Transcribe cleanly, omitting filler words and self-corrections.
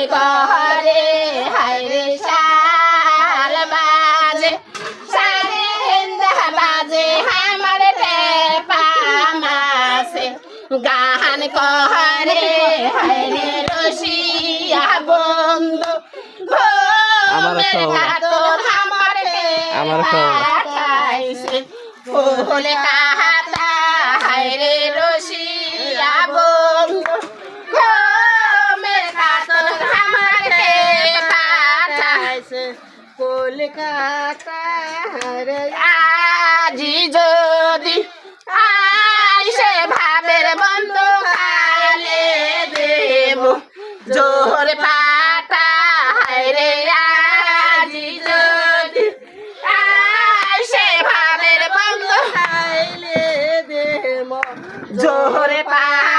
कहरे हायरे साल बाजे सारे हिंदा बाजे हमारे टेपा मासे गान कहरे हायरे रसिया बंधु घोमेर कातोर हमारे खाइसे फूले कहता हायरे रसिया बंधु घोमेर कातोर हमारे खाइसे কলকাতা আজি যদি আইসে ভাবের বন্ধ কালে দেব জোর পাতা রে আজি যদি আইসে ভাবের বন্ধ কালে দেব জোর পাতা